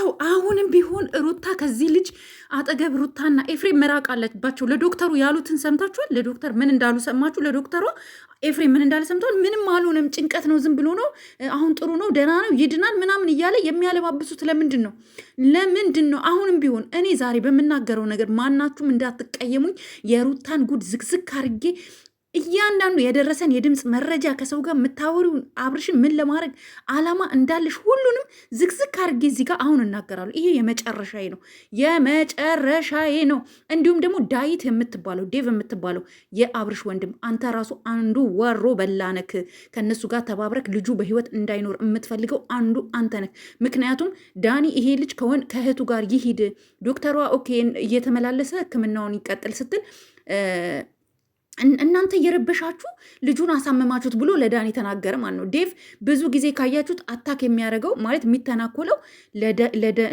ቤተሰው አሁንም ቢሆን ሩታ ከዚህ ልጅ አጠገብ ሩታና ኤፍሬም መራቅ አለባቸው። ለዶክተሩ ያሉትን ሰምታችኋል? ለዶክተር ምን እንዳሉ ሰማችሁ? ለዶክተሯ ኤፍሬም ምን እንዳለ ሰምተዋል? ምንም አልሆነም፣ ጭንቀት ነው፣ ዝም ብሎ ነው፣ አሁን ጥሩ ነው፣ ደህና ነው፣ ይድናል ምናምን እያለ የሚያለባብሱት ለምንድን ነው? ለምንድን ነው? አሁንም ቢሆን እኔ ዛሬ በምናገረው ነገር ማናችሁም እንዳትቀየሙኝ። የሩታን ጉድ ዝግዝግ አድርጌ እያንዳንዱ የደረሰን የድምፅ መረጃ ከሰው ጋር የምታወሪውን አብርሽን ምን ለማድረግ አላማ እንዳለሽ ሁሉንም ዝግዝግ አድርጌ እዚህ ጋር አሁን እናገራለሁ። ይሄ የመጨረሻዬ ነው፣ የመጨረሻዬ ነው። እንዲሁም ደግሞ ዳዊት የምትባለው ዴቭ የምትባለው የአብርሽ ወንድም አንተ ራሱ አንዱ ወሮ በላነክ ከእነሱ ጋር ተባብረክ ልጁ በህይወት እንዳይኖር የምትፈልገው አንዱ አንተ ነክ። ምክንያቱም ዳኒ ይሄ ልጅ ከእህቱ ጋር ይሂድ ዶክተሯ ኦኬ እየተመላለሰ ሕክምናውን ይቀጥል ስትል እናንተ እየረበሻችሁ ልጁን አሳመማችሁት ብሎ ለዳኒ ተናገረ ማለት ነው። ዴቭ ብዙ ጊዜ ካያችሁት አታክ የሚያደርገው ማለት የሚተናኮለው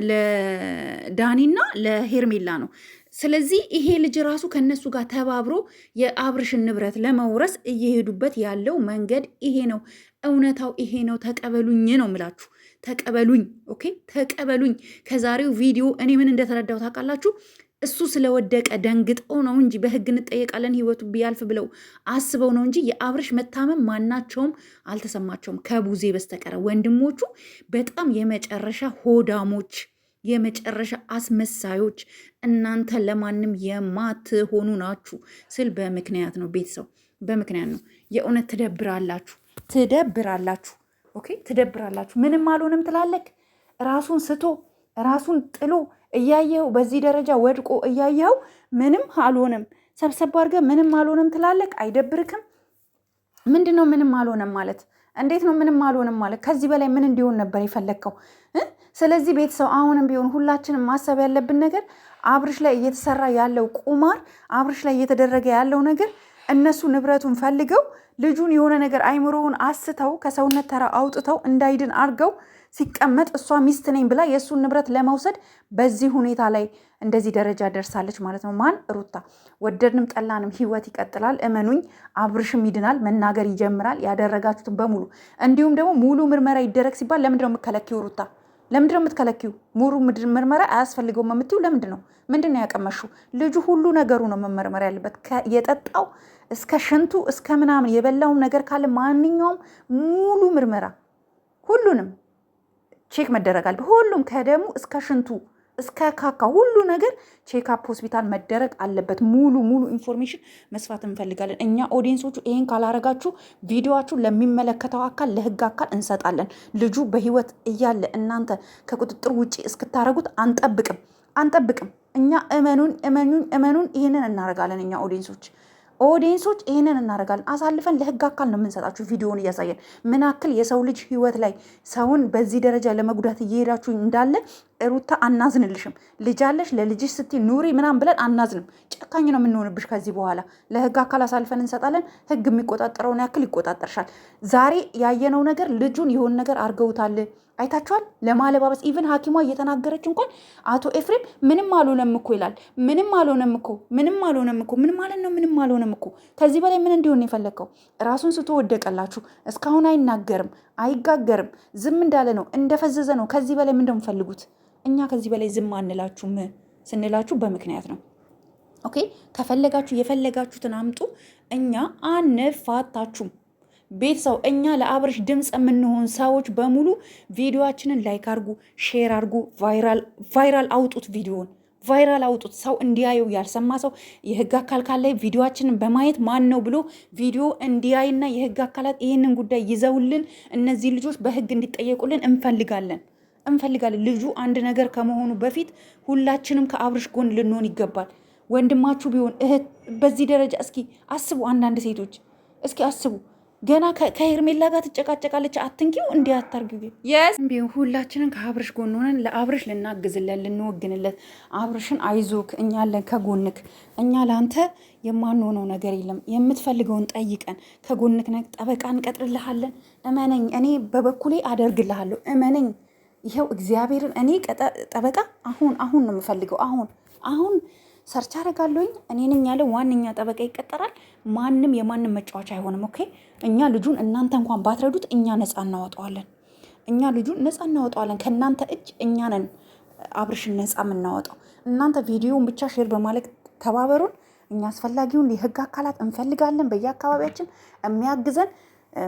ለዳኒና ለሄርሜላ ነው። ስለዚህ ይሄ ልጅ ራሱ ከነሱ ጋር ተባብሮ የአብርሽን ንብረት ለመውረስ እየሄዱበት ያለው መንገድ ይሄ ነው። እውነታው ይሄ ነው። ተቀበሉኝ ነው ምላችሁ። ተቀበሉኝ። ኦኬ ተቀበሉኝ። ከዛሬው ቪዲዮ እኔ ምን እንደተረዳው ታውቃላችሁ? እሱ ስለወደቀ ደንግጠው ነው እንጂ በህግ እንጠየቃለን ህይወቱ ቢያልፍ ብለው አስበው ነው እንጂ የአብርሽ መታመም ማናቸውም አልተሰማቸውም ከቡዜ በስተቀረ። ወንድሞቹ በጣም የመጨረሻ ሆዳሞች፣ የመጨረሻ አስመሳዮች፣ እናንተ ለማንም የማትሆኑ ናችሁ ስል በምክንያት ነው። ቤተሰብ በምክንያት ነው። የእውነት ትደብራላችሁ። ኦኬ ትደብራላችሁ። ምንም አልሆንም ትላለክ። ራሱን ስቶ ራሱን ጥሎ እያየኸው በዚህ ደረጃ ወድቆ እያየኸው ምንም አልሆነም፣ ሰብሰብ አድርገህ ምንም አልሆነም ትላለህ። አይደብርክም? ምንድን ነው ምንም አልሆነም ማለት? እንዴት ነው ምንም አልሆነም ማለት? ከዚህ በላይ ምን እንዲሆን ነበር የፈለግከው? ስለዚህ ቤተሰብ አሁንም ቢሆን ሁላችንም ማሰብ ያለብን ነገር አብርሽ ላይ እየተሰራ ያለው ቁማር፣ አብርሽ ላይ እየተደረገ ያለው ነገር እነሱ ንብረቱን ፈልገው ልጁን የሆነ ነገር አይምሮውን አስተው ከሰውነት ተራ አውጥተው እንዳይድን አድርገው ሲቀመጥ እሷ ሚስት ነኝ ብላ የእሱን ንብረት ለመውሰድ በዚህ ሁኔታ ላይ እንደዚህ ደረጃ ደርሳለች ማለት ነው። ማን? ሩታ። ወደድንም ጠላንም ህይወት ይቀጥላል። እመኑኝ፣ አብርሽም ይድናል፣ መናገር ይጀምራል። ያደረጋችሁትን በሙሉ እንዲሁም ደግሞ ሙሉ ምርመራ ይደረግ ሲባል ለምንድነው የምትከለኪው? ሩታ ለምንድነው የምትከለኪው? ሙሉ ምርመራ አያስፈልገውም የምትይው ለምንድን ነው? ምንድን ነው ያቀመሽው? ልጁ ሁሉ ነገሩ ነው መመርመር ያለበት። የጠጣው እስከ ሽንቱ እስከ ምናምን የበላውም ነገር ካለ ማንኛውም ሙሉ ምርመራ ሁሉንም ቼክ መደረግ አለበት። ሁሉም ከደሙ እስከ ሽንቱ እስከ ካካ ሁሉ ነገር ቼክአፕ ሆስፒታል መደረግ አለበት። ሙሉ ኢንፎርሜሽን መስፋት እንፈልጋለን እኛ ኦዲየንሶቹ። ይሄን ካላረጋችሁ ቪዲዮዋችሁን ለሚመለከተው አካል ለህግ አካል እንሰጣለን። ልጁ በህይወት እያለ እናንተ ከቁጥጥር ውጭ እስክታረጉት አንጠብቅም። እኛ እመኑን ይሄንን እናረጋለን። እኛ ኦዲየንሶች ይህንን እናደርጋለን። አሳልፈን ለህግ አካል ነው የምንሰጣችሁ። ቪዲዮውን እያሳየን ምን ያክል የሰው ልጅ ህይወት ላይ ሰውን በዚህ ደረጃ ለመጉዳት እየሄዳችሁ እንዳለ ሩታ አናዝንልሽም። ልጅ አለሽ፣ ለልጅሽ ስትይ ኑሪ ምናምን ብለን አናዝንም። ጨካኝ ነው የምንሆንብሽ። ከዚህ በኋላ ለህግ አካል አሳልፈን እንሰጣለን። ህግ የሚቆጣጠረውን ያክል ይቆጣጠርሻል። ዛሬ ያየነው ነገር ልጁን የሆነ ነገር አድርገውታል። አይታችኋል። ለማለባበስ ኢቭን ሐኪሟ እየተናገረች እንኳን አቶ ኤፍሬም ምንም አልሆነም እኮ ይላል። ምንም አልሆነም እኮ ምን ማለት ነው? ምንም አልሆነም እኮ። ከዚህ በላይ ምን እንዲሆን የፈለግከው? ራሱን ስቶ ወደቀላችሁ። እስካሁን አይናገርም፣ አይጋገርም፣ ዝም እንዳለ ነው፣ እንደፈዘዘ ነው። ከዚህ በላይ ምን እንደምፈልጉት? እኛ ከዚህ በላይ ዝም አንላችሁም ስንላችሁ በምክንያት ነው። ኦኬ ከፈለጋችሁ የፈለጋችሁትን አምጡ፣ እኛ አንፋታችሁም። ቤተሰው እኛ ለአብርሽ ድምፅ የምንሆን ሰዎች በሙሉ ቪዲዮችንን ላይክ አርጉ፣ ሼር አርጉ፣ ቫይራል አውጡት። ቪዲዮን ቫይራል አውጡት። ሰው እንዲያየው ያልሰማ ሰው የህግ አካል ካለ ቪዲዮችንን በማየት ማን ነው ብሎ ቪዲዮ እንዲያይና የህግ አካላት ይህንን ጉዳይ ይዘውልን እነዚህ ልጆች በህግ እንዲጠየቁልን እንፈልጋለን። ልጁ አንድ ነገር ከመሆኑ በፊት ሁላችንም ከአብርሽ ጎን ልንሆን ይገባል። ወንድማችሁ ቢሆን እህት በዚህ ደረጃ እስኪ አስቡ። አንዳንድ ሴቶች እስኪ አስቡ። ገና ከሄርሜላ ጋር ትጨቃጨቃለች። አትንኪው እንዲህ አታርጊው። ቢሆን ሁላችንን ከአብርሽ ጎን ሆነን ለአብርሽ ልናግዝለት፣ ልንወግንለት። አብርሽን አይዞክ፣ እኛ አለን ከጎንክ። እኛ ለአንተ የማንሆነው ነገር የለም። የምትፈልገውን ጠይቀን ከጎንክ ነን። ጠበቃ እንቀጥርልሃለን። እመነኝ፣ እኔ በበኩሌ አደርግልሃለሁ። እመነኝ። ይኸው እግዚአብሔርን እኔ ጠበቃ አሁን ነው የምፈልገው። አሁን ሰርች አደርጋለሁኝ። እኔንም ያለ ዋነኛ ጠበቃ ይቀጠራል። ማንም የማንም መጫወቻ አይሆንም። ኦኬ እኛ ልጁን እናንተ እንኳን ባትረዱት እኛ ነፃ እናወጣዋለን። ከእናንተ እጅ እኛ ነን አብርሽን ነፃ የምናወጣው። እናንተ ቪዲዮውን ብቻ ሼር በማለት ተባበሩን። እኛ አስፈላጊውን የህግ አካላት እንፈልጋለን በየአካባቢያችን የሚያግዘን።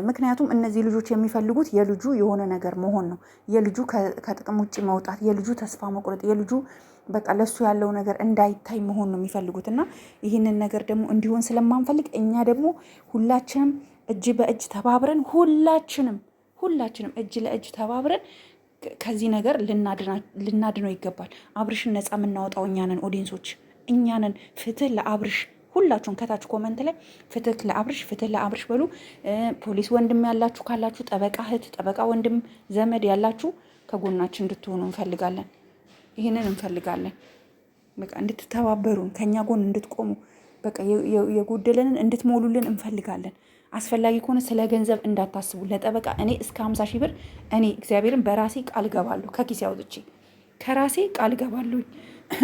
ምክንያቱም እነዚህ ልጆች የሚፈልጉት የልጁ የሆነ ነገር መሆን ነው። የልጁ ከጥቅም ውጭ መውጣት፣ የልጁ ተስፋ መቁረጥ፣ የልጁ በቃ ለሱ ያለው ነገር እንዳይታይ መሆን ነው የሚፈልጉት እና ይህንን ነገር ደግሞ እንዲሆን ስለማንፈልግ እኛ ደግሞ ሁላችንም እጅ በእጅ ተባብረን ሁላችንም እጅ ለእጅ ተባብረን ከዚህ ነገር ልናድነው ይገባል። አብርሽን ነፃ የምናወጣው እኛ ነን፣ ኦዲየንሶች እኛ ነን። ፍትህ ለአብርሽ። ሁላችሁም ከታች ኮመንት ላይ ፍትህ ለአብርሽ በሉ። ፖሊስ ወንድም ያላችሁ ካላችሁ፣ ጠበቃ እህት፣ ጠበቃ ወንድም፣ ዘመድ ያላችሁ ከጎናችን እንድትሆኑ እንፈልጋለን። ይህንን እንፈልጋለን። በቃ እንድትተባበሩን፣ ከኛ ጎን እንድትቆሙ፣ በቃ የጎደለንን እንድትሞሉልን እንፈልጋለን። አስፈላጊ ከሆነ ስለ ገንዘብ እንዳታስቡ። ለጠበቃ እኔ እስከ 50 ሺህ ብር እኔ እግዚአብሔርን በራሴ ቃል ገባለሁ። ከኪሴ አውጥቼ ከራሴ ቃል ገባለሁ።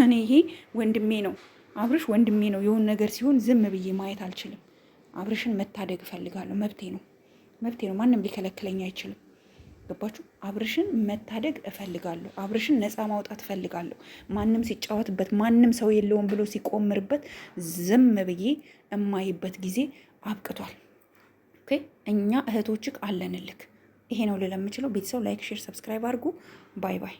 እኔ ይሄ ወንድሜ ነው፣ አብርሽ ወንድሜ ነው። የሆነ ነገር ሲሆን ዝም ብዬ ማየት አልችልም። አብርሽን መታደግ እፈልጋለሁ። መብቴ ነው። ማንም ሊከለክለኝ አይችልም። ገባችሁ? አብርሽን መታደግ እፈልጋለሁ። አብርሽን ነፃ ማውጣት እፈልጋለሁ። ማንም ሲጫወትበት፣ ማንም ሰው የለውም ብሎ ሲቆምርበት ዝም ብዬ እማይበት ጊዜ አብቅቷል። እኛ እህቶችክ አለንልክ። ይሄ ነው ልል የምችለው። ቤተሰብ ላይክ፣ ሼር፣ ሰብስክራይብ አድርጉ። ባይ ባይ።